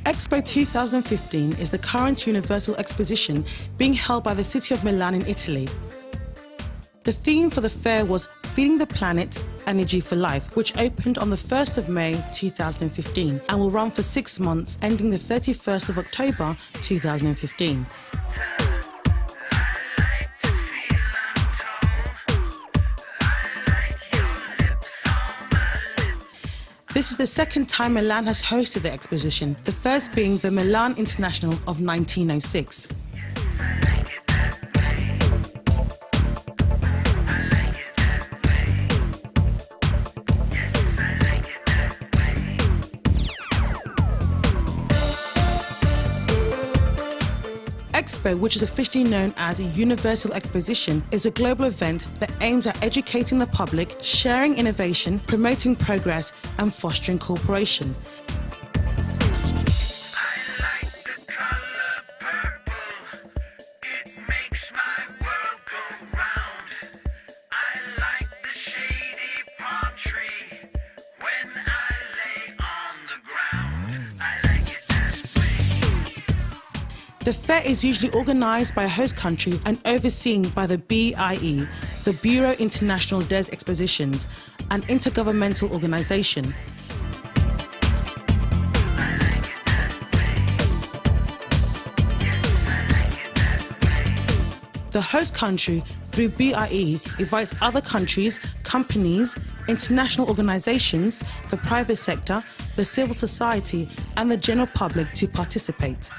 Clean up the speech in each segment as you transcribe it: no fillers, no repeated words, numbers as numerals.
Expo 2015 is the current universal exposition being held by the city of Milan in Italy. The theme for the fair was Feeding the Planet, Energy for Life, which opened on the 1st of May 2015 and will run for 6 months, ending the 31st of October 2015. This is the second time Milan has hosted the exposition, the first being the Milan International of 1906. Expo, which is officially known as a Universal Exposition, is a global event that aims at educating the public, sharing innovation, promoting progress, and fostering cooperation. The fair is usually organised by a host country and overseen by the BIE, the Bureau International des Expositions, an intergovernmental organisation. The host country, through BIE, invites other countries, companies, international organisations, the private sector, the civil society and the general public to participate.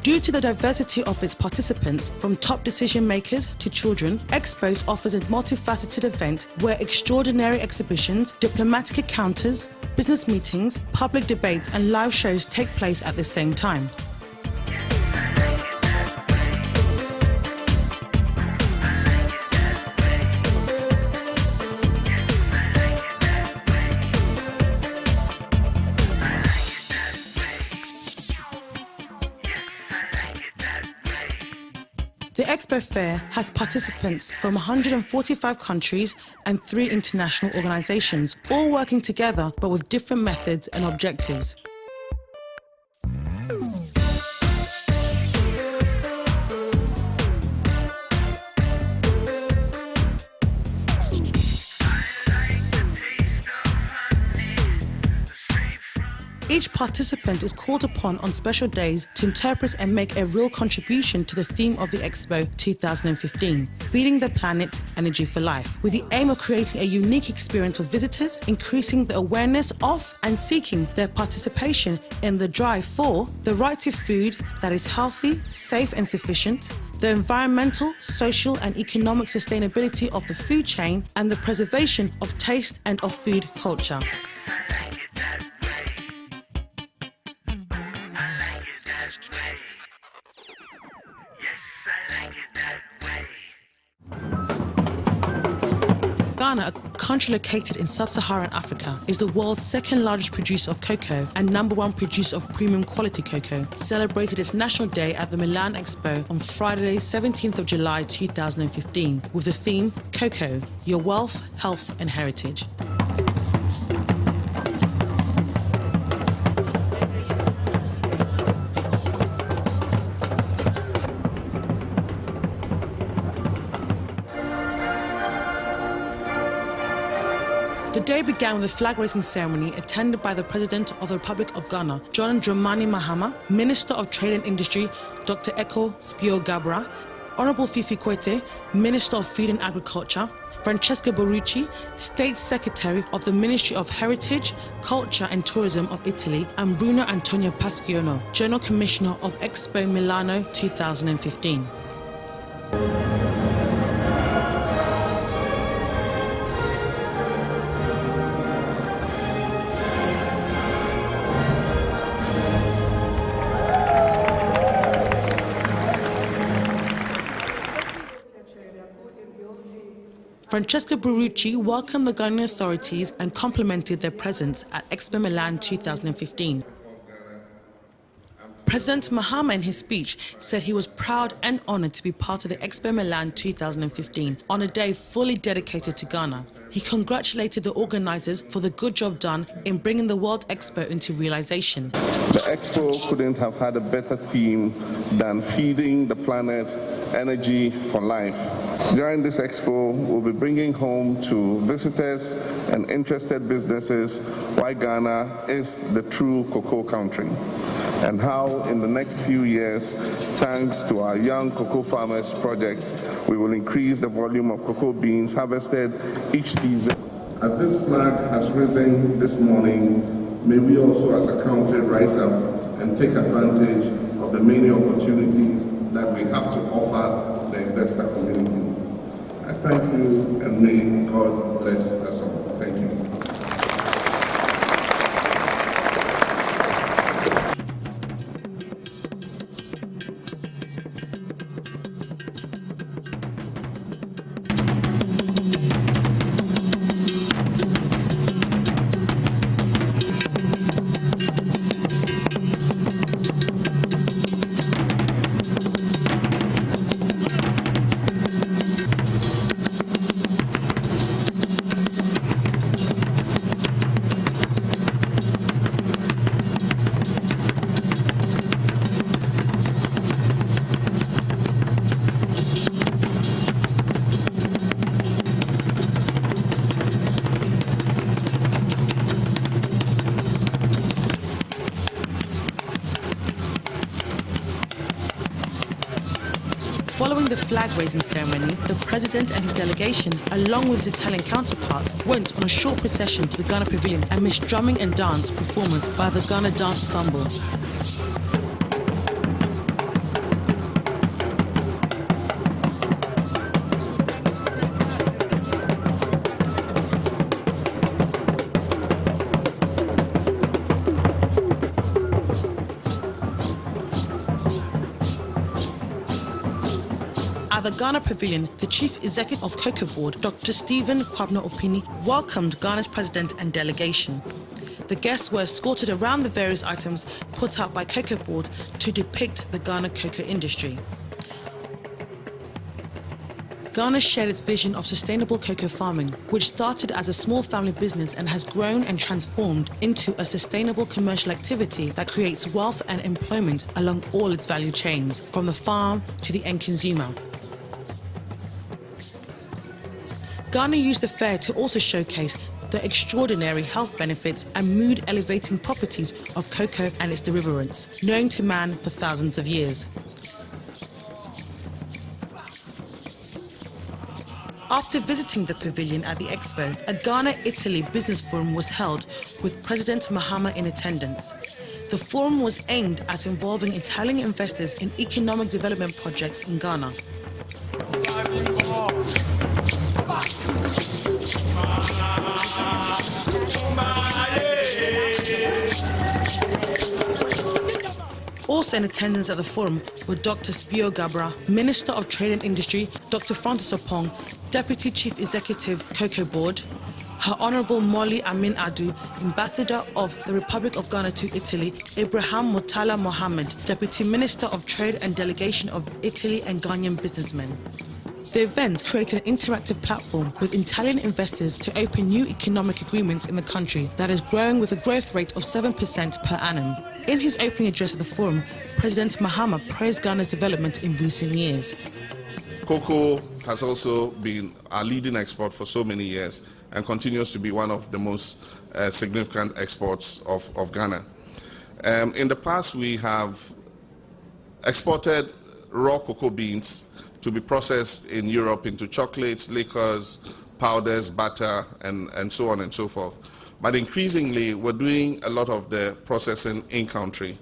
Due to the diversity of its participants, from top decision makers to children, Expos offers a multifaceted event where extraordinary exhibitions, diplomatic encounters, business meetings, public debates and live shows take place at the same time. The Expo Fair has participants from 145 countries and 3 international organisations, all working together but with different methods and objectives. Each participant is called upon on special days to interpret and make a real contribution to the theme of the Expo 2015, Feeding the Planet, Energy for Life, with the aim of creating a unique experience for visitors, increasing the awareness of and seeking their participation in the drive for the right to food that is healthy, safe and sufficient, the environmental, social and economic sustainability of the food chain, and the preservation of taste and of food culture. Ghana, a country located in sub-Saharan Africa, is the world's second largest producer of cocoa and #1 producer of premium quality cocoa, celebrated its National Day at the Milan Expo on Friday, 17th of July 2015, with the theme, Cocoa, Your Wealth, Health and Heritage. The day began with a flag-raising ceremony attended by the President of the Republic of Ghana, John Dramani Mahama, Minister of Trade and Industry, Dr. Eko Spio Gabra, Honourable Fifi Koite, Minister of Food and Agriculture, Francesca Borucci, State Secretary of the Ministry of Heritage, Culture and Tourism of Italy, and Bruno Antonio Pasquiono, General Commissioner of Expo Milano 2015. Francesca Barrucci welcomed the Ghanaian authorities and complimented their presence at Expo Milan 2015. President Mahama in his speech said he was proud and honoured to be part of the Expo Milan 2015 on a day fully dedicated to Ghana. He congratulated the organisers for the good job done in bringing the World Expo into realisation. The Expo couldn't have had a better theme than feeding the planet energy for life. During this Expo, we'll be bringing home to visitors and interested businesses why Ghana is the true cocoa country, and how in the next few years, thanks to our Young Cocoa Farmers project, we will increase the volume of cocoa beans harvested each season. As this flag has risen this morning, may we also as a country rise up and take advantage of the many opportunities that we have to offer the investor community. I thank you, and may God bless us all. Thank you. Following the flag-raising ceremony, the President and his delegation, along with his Italian counterparts, went on a short procession to the Ghana Pavilion amidst drumming and dance performance by the Ghana Dance Ensemble. At the Ghana Pavilion, the Chief Executive of Cocobod, Dr. Stephen Kwabena Opini, welcomed Ghana's President and delegation. The guests were escorted around the various items put out by Cocobod to depict the Ghana cocoa industry. Ghana shared its vision of sustainable cocoa farming, which started as a small family business and has grown and transformed into a sustainable commercial activity that creates wealth and employment along all its value chains, from the farm to the end consumer. Ghana used the fair to also showcase the extraordinary health benefits and mood-elevating properties of cocoa and its derivatives, known to man for thousands of years. After visiting the pavilion at the Expo, a Ghana-Italy business forum was held with President Mahama in attendance. The forum was aimed at involving Italian investors in economic development projects in Ghana. Also in attendance at the forum were Dr. Spio Gabra, Minister of Trade and Industry, Dr. Francis Opong, Deputy Chief Executive Cocobod, Her Honourable Molly Amin Adu, Ambassador of the Republic of Ghana to Italy, Ibrahim Mutala Mohammed, Deputy Minister of Trade and Delegation of Italy and Ghanaian businessmen. The event created an interactive platform with Italian investors to open new economic agreements in the country that is growing with a growth rate of 7% per annum. In his opening address at the forum, President Mahama praised Ghana's development in recent years. Cocoa has also been our leading export for so many years and continues to be one of the most significant exports of Ghana. In the past, we have exported raw cocoa beans to be processed in Europe into chocolates, liquors, powders, butter, and so on and so forth. But increasingly, we're doing a lot of the processing in-country.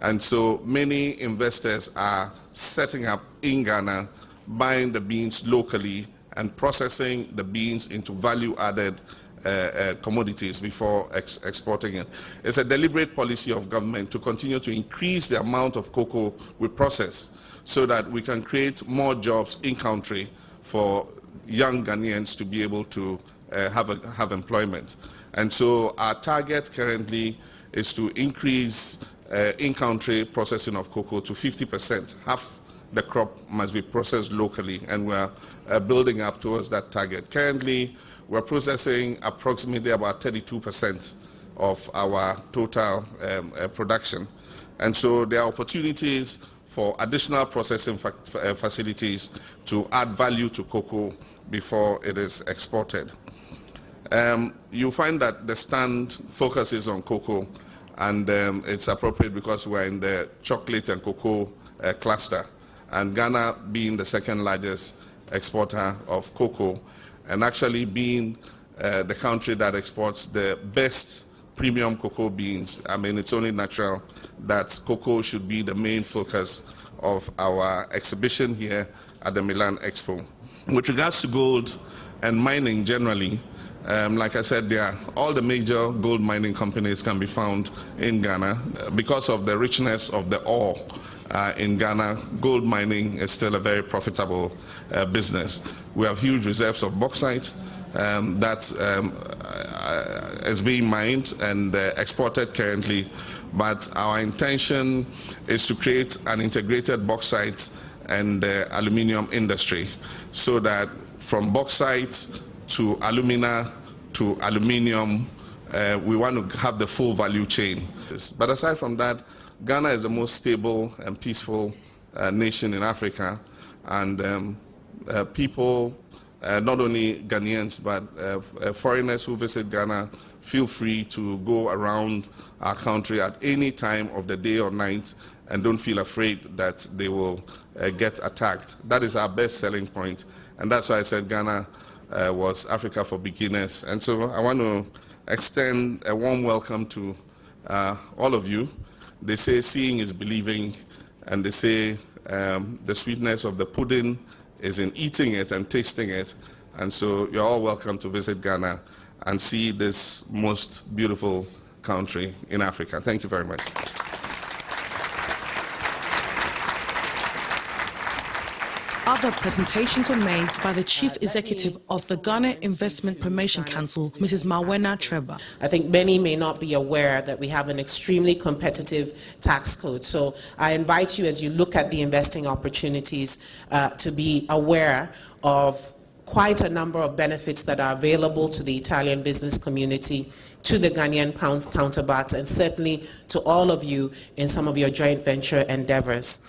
And so many investors are setting up in Ghana, buying the beans locally and processing the beans into value-added commodities before exporting it. It's a deliberate policy of government to continue to increase the amount of cocoa we process so that we can create more jobs in-country for young Ghanaians to be able to have employment. And so our target currently is to increase in-country processing of cocoa to 50%. Half the crop must be processed locally, and we're building up towards that target. Currently, we're processing approximately about 32% of our total production. And so there are opportunities for additional processing facilities to add value to cocoa before it is exported. You'll find that the stand focuses on cocoa, and it's appropriate because we're in the chocolate and cocoa cluster, and Ghana being the second largest exporter of cocoa, and actually being the country that exports the best premium cocoa beans. I mean, it's only natural that cocoa should be the main focus of our exhibition here at the Milan Expo. With regards to gold and mining generally, like I said, all the major gold mining companies can be found in Ghana. Because of the richness of the ore in Ghana, gold mining is still a very profitable business. We have huge reserves of bauxite that is being mined and exported currently, but our intention is to create an integrated bauxite and aluminium industry, so that from bauxite to alumina to aluminium, we want to have the full value chain. But aside from that, Ghana is the most stable and peaceful nation in Africa, and people, not only Ghanaians, but foreigners who visit Ghana, feel free to go around our country at any time of the day or night and don't feel afraid that they will get attacked. That is our best selling point, and that's why I said Ghana was Africa for beginners. And so I want to extend a warm welcome to all of you. They say seeing is believing, and they say the sweetness of the pudding is in eating it and tasting it. And so you're all welcome to visit Ghana and see this most beautiful country in Africa. Thank you very much. Other presentations were made by the Chief Executive of the Ghana Investment Promotion Council, Mrs. Mawena Treba. I think many may not be aware that we have an extremely competitive tax code. So I invite you, as you look at the investing opportunities, to be aware of quite a number of benefits that are available to the Italian business community, to the Ghanaian counterparts, and certainly to all of you in some of your joint venture endeavors.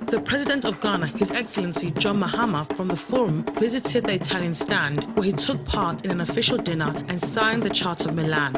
The President of Ghana, His Excellency John Mahama from the Forum, visited the Italian stand, where he took part in an official dinner and signed the Charter of Milan.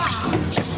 power.